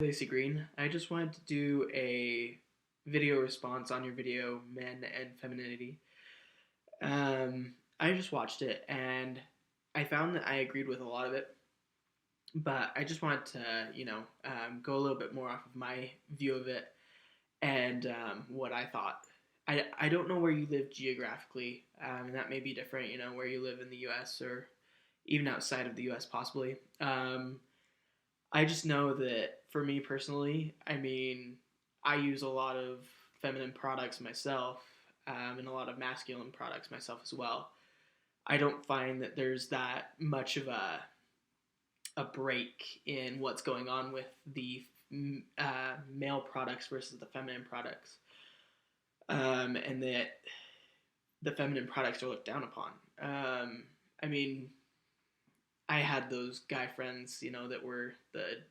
Lacey Green. I just wanted to do a video response on your video, Men and Femininity. I just watched it and I found that I agreed with a lot of it, but I just wanted to, go a little bit more off of my view of it and what I thought. I don't know where you live geographically, and that may be different, where you live in the US or even outside of the US, possibly. I just know that for me personally, I use a lot of feminine products myself, and a lot of masculine products myself as well. I don't find that there's that much of a break in what's going on with the male products versus the feminine products, and that the feminine products are looked down upon. I mean, I had those guy friends, that were the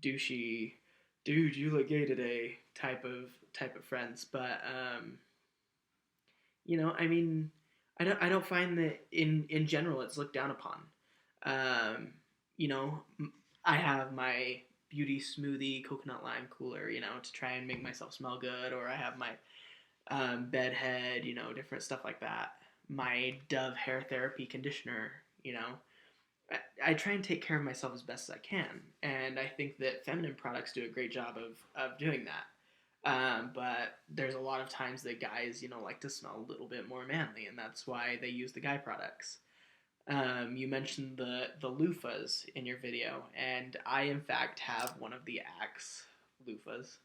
douchey, dude, you look gay today type of friends. But you know, I mean, I don't find that in general it's looked down upon. Um, you know, I have my beauty smoothie coconut lime cooler, to try and make myself smell good, or I have my bed head, different stuff like that. My Dove hair therapy conditioner, I try and take care of myself as best as I can, and I think that feminine products do a great job of doing that. But there's a lot of times that guys, like to smell a little bit more manly, and that's why they use the guy products. You mentioned the loofahs in your video, and I in fact have one of the Axe loofahs,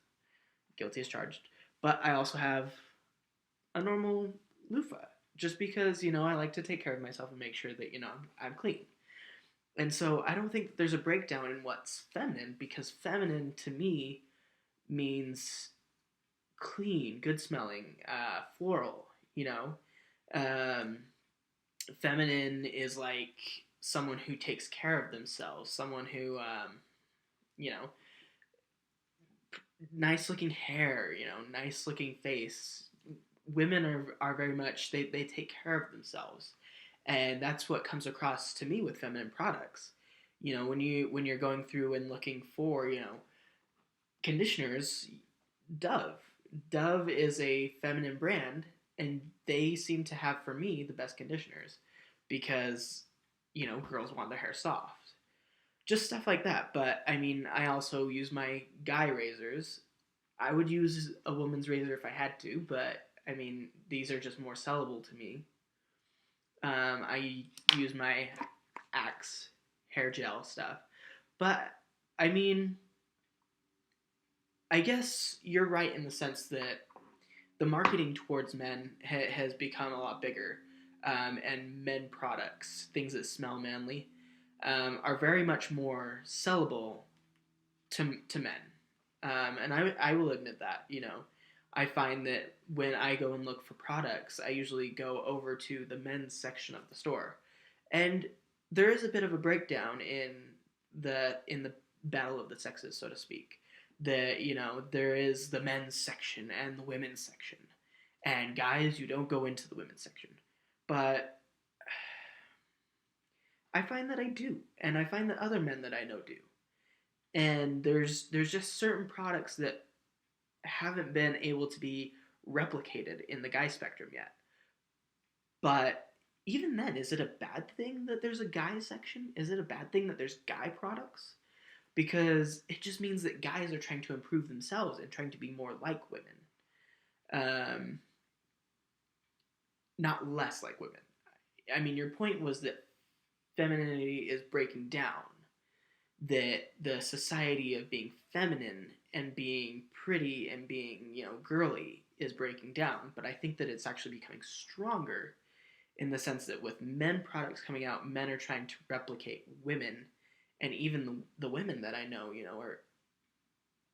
guilty as charged. But I also have a normal loofah, just because I like to take care of myself and make sure that I'm clean. And so I don't think there's a breakdown in what's feminine, because feminine to me means clean, good smelling, floral. Um, Feminine is like someone who takes care of themselves, someone who, you know, nice looking hair, nice looking face. Women are very much, they take care of themselves. And that's what comes across to me with feminine products. When you're going through and looking for, conditioners, Dove. Dove is a feminine brand, and they seem to have, for me, the best conditioners because, girls want their hair soft. Just stuff like that. But I mean, I also use my guy razors. I would use a woman's razor if I had to, but I mean, these are just more sellable to me. I use my Axe hair gel stuff. But I mean, I guess you're right in the sense that the marketing towards men has become a lot bigger, and men products, things that smell manly, are very much more sellable to men. And I will admit that, I find that when I go and look for products, I usually go over to the men's section of the store. And there is a bit of a breakdown in the battle of the sexes, so to speak. There is the men's section and the women's section. And guys, you don't go into the women's section. But I find that I do, and I find that other men that I know do. And there's just certain products that haven't been able to be replicated in the guy spectrum yet. But even then, is it a bad thing that there's a guy section? Is it a bad thing that there's guy products? Because it just means that guys are trying to improve themselves and trying to be more like women, um, not less like women. I mean, your point was that femininity is breaking down, that the society of being feminine and being pretty and being, girly is breaking down. But I think that it's actually becoming stronger in the sense that with men products coming out, men are trying to replicate women, and even the women that I know, are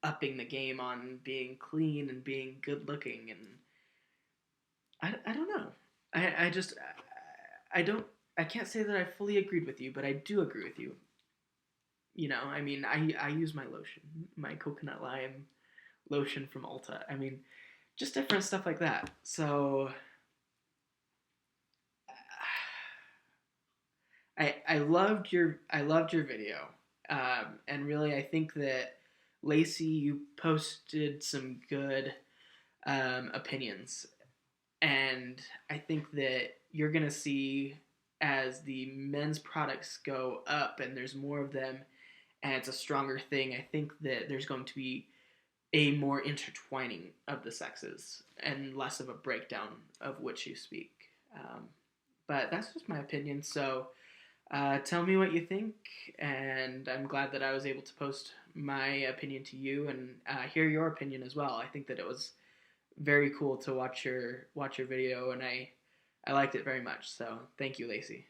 upping the game on being clean and being good looking. And I don't know. I just I don't I can't say that I fully agreed with you, but I do agree with you. I mean, I use my lotion, my coconut lime lotion from Ulta. I mean, just different stuff like that. So I loved your video, and really I think that Lacey, you posted some good opinions, and I think that you're gonna see as the men's products go up and there's more of them and it's a stronger thing. I think that there's going to be a more intertwining of the sexes and less of a breakdown of which you speak. But that's just my opinion. So tell me what you think, and I'm glad that I was able to post my opinion to you and hear your opinion as well. I think that it was very cool to watch your video, and I liked it very much. So thank you, Lacey.